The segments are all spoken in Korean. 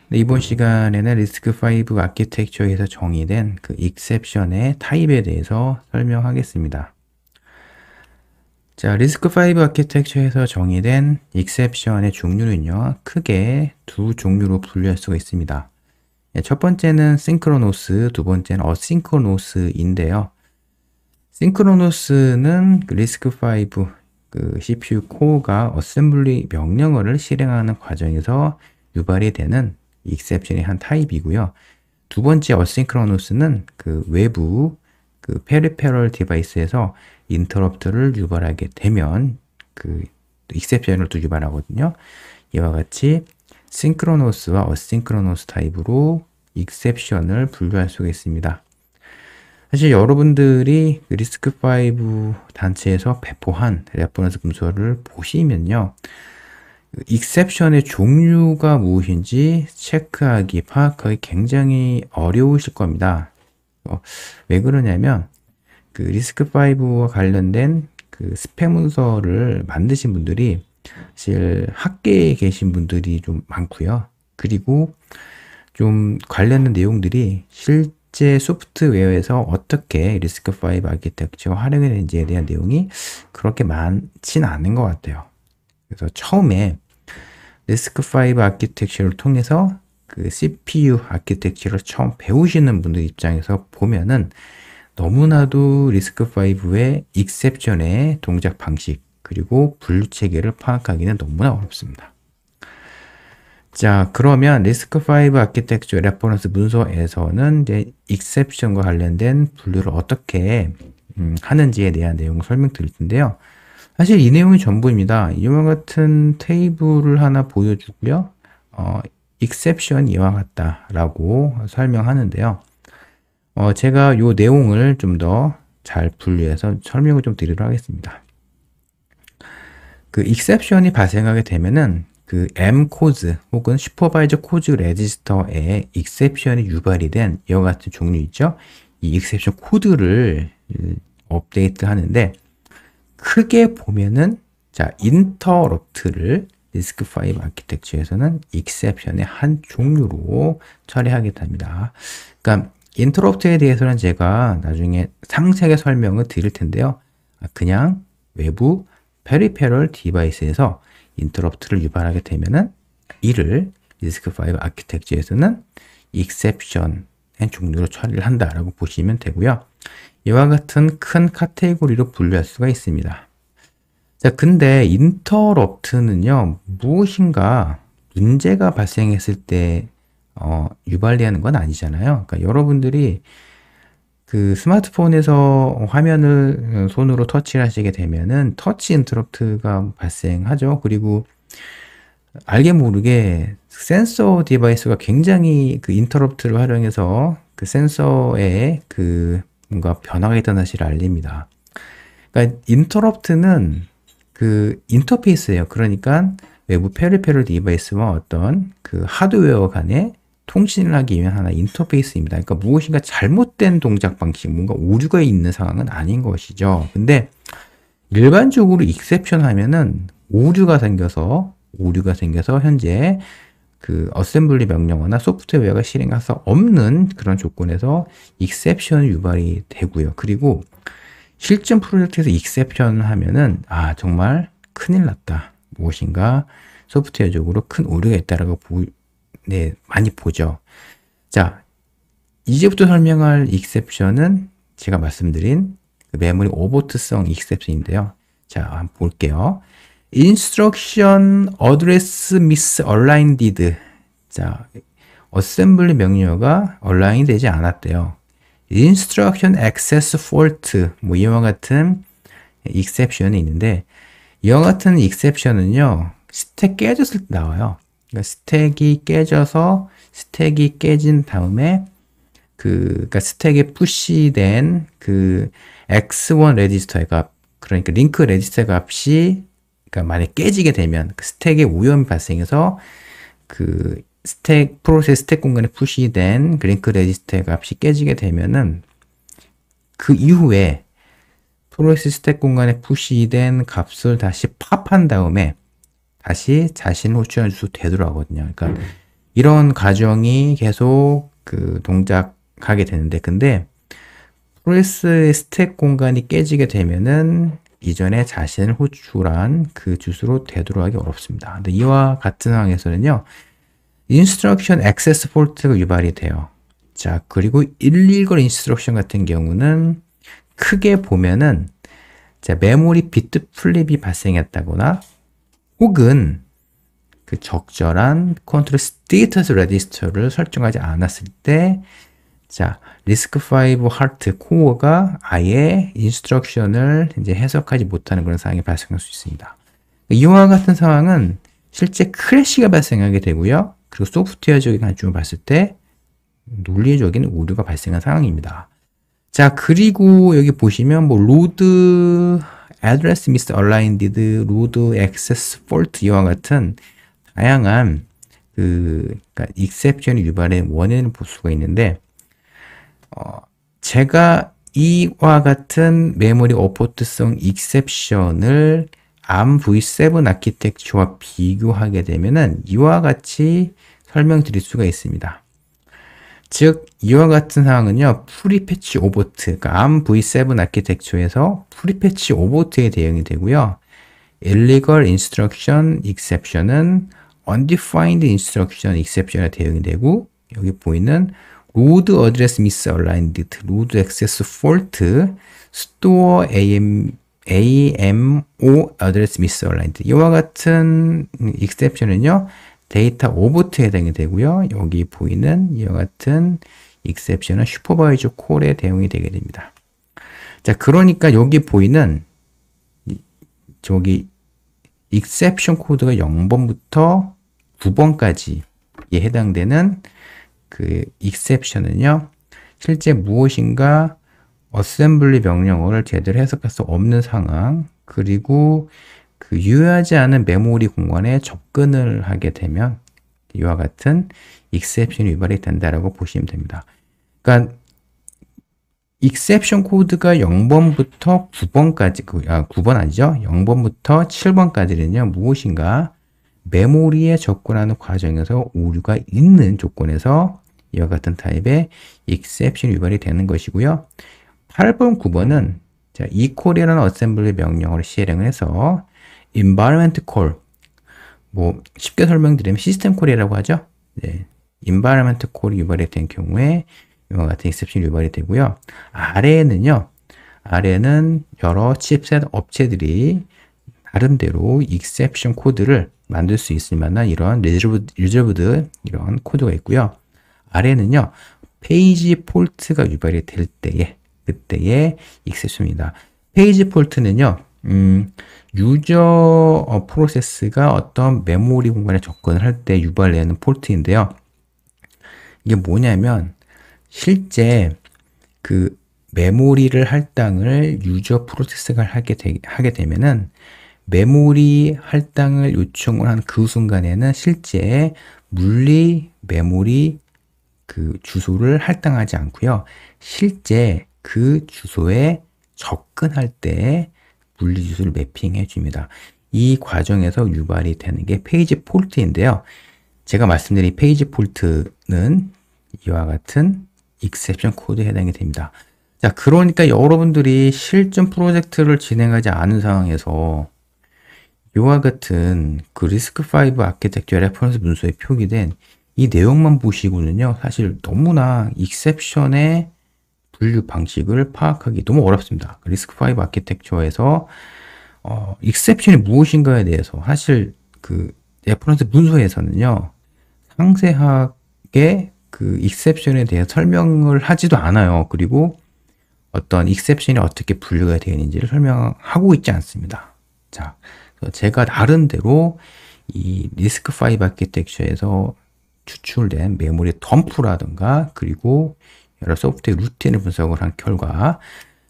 네, 이번 시간에는 리스크5 아키텍처에서 정의된 그 익셉션의 타입에 대해서 설명하겠습니다. 자, 리스크5 아키텍처에서 정의된 익셉션의 종류는요, 크게 두 종류로 분류할 수가 있습니다. 첫 번째는 싱크로노스, 두 번째는 어싱크로노스인데요. 싱크로노스는 리스크5 그 CPU 코어가 어셈블리 명령어를 실행하는 과정에서 유발이 되는 익셉션의 한 타입이고요. 두 번째 어싱크로노스는 그 외부 그 페리페럴 디바이스에서 인터럽트를 유발하게 되면 그 익셉션을 또 유발하거든요. 이와 같이 싱크로노스와 어싱크로노스 타입으로 익셉션을 분류할 수가 있습니다. 사실 여러분들이 리스크5 단체에서 배포한 레퍼런스 문서를 보시면요. 익셉션의 종류가 무엇인지 체크하기, 파악하기 굉장히 어려우실 겁니다. 왜 그러냐면 그 리스크5와 관련된 그 스펙 문서를 만드신 분들이 사실 학계에 계신 분들이 좀 많고요. 그리고 좀 관련된 내용들이 실제 소프트웨어에서 어떻게 리스크5 아키텍처가 활용이 되는지에 대한 내용이 그렇게 많진 않은 것 같아요. 그래서 처음에 리스크5 아키텍처를 통해서 그 CPU 아키텍처를 처음 배우시는 분들 입장에서 보면은 너무나도 리스크5의 익셉션의 동작 방식 그리고 분류 체계를 파악하기는 너무나 어렵습니다. 자, 그러면 리스크5 아키텍처 레퍼런스 문서에서는 이제 익셉션과 관련된 분류를 어떻게 하는지에 대한 내용을 설명드릴 텐데요. 사실 이 내용이 전부입니다. 이와 같은 테이블을 하나 보여주고요. 익셉션 이와 같다라고 설명하는데요. 제가 이 내용을 좀 더 잘 분류해서 설명을 좀 드리도록 하겠습니다. 그 익셉션이 발생하게 되면은 그 M 코드 혹은 슈퍼바이저 코드 레지스터에 익셉션이 유발이 된 이와 같은 종류 있죠. 이 익셉션 코드를 업데이트 하는데 크게 보면은 자 인터럽트를 리스크5 아키텍처에서는 익셉션의 한 종류로 처리하게 됩니다. 그러니까 인터럽트에 대해서는 제가 나중에 상세하게 설명을 드릴 텐데요. 그냥 외부 페리페럴 디바이스에서 인터럽트를 유발하게 되면은 이를 리스크5 아키텍처에서는 익셉션의 종류로 처리를 한다라고 보시면 되고요. 이와 같은 큰 카테고리로 분류할 수가 있습니다. 자, 근데 인터럽트는요, 무엇인가 문제가 발생했을 때 유발되는 건 아니잖아요. 그러니까 여러분들이 그 스마트폰에서 화면을 손으로 터치를 하시게 되면은 터치 인터럽트가 발생하죠. 그리고 알게 모르게 센서 디바이스가 굉장히 그 인터럽트를 활용해서 그 센서에 그 뭔가 변화가 있다는 사실을 알립니다. 그러니까 인터럽트는 그 인터페이스예요. 그러니까 외부 페리페럴 디바이스와 어떤 그 하드웨어 간의 통신을 하기 위한 하나의 인터페이스입니다. 그러니까 무엇인가 잘못된 동작 방식, 뭔가 오류가 있는 상황은 아닌 것이죠. 근데 일반적으로 익셉션 하면은 오류가 생겨서 현재 그 어셈블리 명령어나 소프트웨어가 실행할 수 없는 그런 조건에서 익셉션 유발이 되고요. 그리고 실전 프로젝트에서 익셉션 하면은 정말 큰일 났다. 무엇인가 소프트웨어적으로 큰 오류가 있다라고 많이 보죠. 자, 이제부터 설명할 익셉션은 제가 말씀드린 그 메모리 오버트성 익셉션인데요. 자, 한번 볼게요. Instruction Address Misaligned. 자, 어셈블리 명령어가 얼라인이 되지 않았대요. Instruction Access Fault 뭐 이와 같은 익셉션이 있는데 이와 같은 익셉션은요 스택 깨졌을 때 나와요. 그러니까 스택이 깨져서 스택이 깨진 다음에 그러니까 스택에 푸시된 그 X1 레지스터의 값 그러니까 링크 레지스터 값이 그러니까 만약 깨지게 되면 그 스택에 오염이 발생해서 그 스택 프로세스 스택 공간에 푸시된 그 링크 레지스터 값이 깨지게 되면은 그 이후에 프로세스 스택 공간에 푸시된 값을 다시 팝한 다음에 다시 자신을 호출해 줄 수 되도록 하거든요. 그러니까 이런 과정이 계속 그 동작하게 되는데, 근데 프로세스의 스택 공간이 깨지게 되면은 이전에 자신을 호출한 그 주소로 되돌아가기 어렵습니다. 근데 이와 같은 상황에서는요, 인스트럭션 액세스 폴트가 유발이 돼요. 자, 그리고 일리걸 인스트럭션 같은 경우는 크게 보면은 자, 메모리 비트 플립이 발생했다거나 혹은 그 적절한 컨트롤 스테이터스 레지스터를 설정하지 않았을 때 자, RISC-V 하트 코어가 아예 인스트럭션을 이제 해석하지 못하는 그런 상황이 발생할 수 있습니다. 이와 같은 상황은 실제 크래시가 발생하게 되고요. 그리고 소프트웨어적인 관점을 봤을 때 논리적인 오류가 발생한 상황입니다. 자, 그리고 여기 보시면 뭐 로드 address misaligned, 로드 access fault 이와 같은 다양한 그러니까 exception이 유발의 원인을 볼 수가 있는데 제가 이와 같은 메모리 어포트성 익셉션을 ARM v7 아키텍처와 비교하게 되면은 이와 같이 설명드릴 수가 있습니다. 즉, 이와 같은 상황은요, 프리패치 오버트, 그러니까 ARM v7 아키텍처에서 프리패치 오버트에 대응이 되고요. illegal instruction exception은 undefined instruction exception에 대응이 되고, 여기 보이는 load address misaligned, load access fault, store AMO address misaligned. 이와 같은 exception은요, 데이터 오버트에 해당이 되고요. 여기 보이는 이와 같은 exception은 슈퍼바이저 콜에 대응이 되게 됩니다. 자, 그러니까 여기 보이는 저기 exception 코드가 0번부터 9번까지에 해당되는 그 exception은요, 실제 무엇인가 어셈블리 명령어를 제대로 해석할 수 없는 상황, 그리고 그 유효하지 않은 메모리 공간에 접근을 하게 되면 이와 같은 exception이 유발이 된다라고 보시면 됩니다. 그러니까 exception 코드가 0번부터 9번까지, 9번 아니죠? 0번부터 7번까지는요, 무엇인가 메모리에 접근하는 과정에서 오류가 있는 조건에서 이와 같은 타입의 exception 유발이 되는 것이고요. 8번, 9번은 자, equal이라는 어셈블리 명령어를 실행을 해서 environment call, 뭐 쉽게 설명드리면 시스템 콜이라고 하죠. 네, environment call이 유발이 된 경우에 이와 같은 exception 유발이 되고요. 아래에는요, 아래는 여러 칩셋 업체들이 나름대로 exception 코드를 만들 수 있을 만한 이런 reserved 이런 코드가 있고요. 아래는요, 페이지 폴트가 유발이 될 때에 그때의 exception입니다. 페이지 폴트는요, 유저 프로세스가 어떤 메모리 공간에 접근을 할 때 유발되는 폴트인데요. 이게 뭐냐면 실제 그 메모리를 할당을 유저 프로세스가 하게 되면은 메모리 할당을 요청을 한 그 순간에는 실제 물리 메모리 그 주소를 할당하지 않고요. 실제 그 주소에 접근할 때 물리 주소를 매핑해 줍니다. 이 과정에서 유발이 되는 게 페이지 폴트인데요. 제가 말씀드린 페이지 폴트는 이와 같은 exception 코드에 해당이 됩니다. 자, 그러니까 여러분들이 실전 프로젝트를 진행하지 않은 상황에서 이와 같은 그 RISC-V 아키텍처 레퍼런스 문서에 표기된 이 내용만 보시고는요, 사실 너무나 exception의 분류 방식을 파악하기 너무 어렵습니다. RISC-V 아키텍처에서 exception이 무엇인가에 대해서 사실 그 레퍼런스 문서에서는요, 상세하게 그 exception에 대해 설명을 하지도 않아요. 그리고 어떤 exception이 어떻게 분류가 되어 있는지를 설명하고 있지 않습니다. 자, 제가 나름대로 이 RISC-V 아키텍처에서 추출된 메모리 덤프라든가 그리고 여러 소프트웨어 루틴을 분석을 한 결과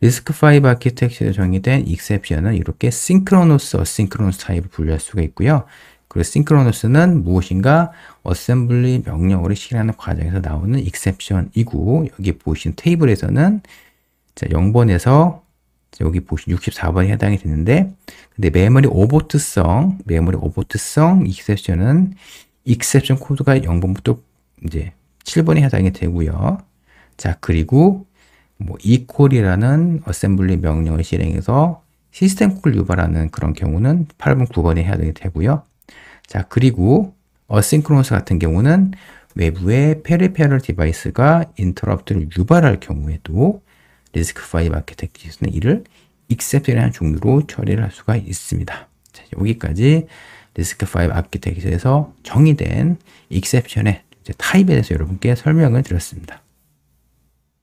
RISC-V 아키텍처에 정의된 exception은 이렇게 synchronous, asynchronous 타입을 분류할 수가 있고요. 그리고 synchronous는 무엇인가 어셈블리 명령어를 실행하는 과정에서 나오는 exception이고, 여기 보시는 테이블에서는 자, 0번에서 여기 보시면 64번이 해당이 되는데, 근데 메모리 오버트성 exception은 exception 코드가 0번부터 이제 7번에 해당이 되고요. 자, 그리고 뭐 equal이라는 어셈블리 명령을 실행해서 시스템 콜 유발하는 그런 경우는 8번, 9번에 해당이 되고요. 자, 그리고 어싱크로너스 같은 경우는 외부의 페리페럴 디바이스가 인터럽트를 유발할 경우에도 리스크5 아키텍처에서는 이를 exception이라는 종류로 처리를 할 수가 있습니다. 자, 여기까지 리스크5 아키텍처에서 정의된 exception의 타입에 대해서 여러분께 설명을 드렸습니다.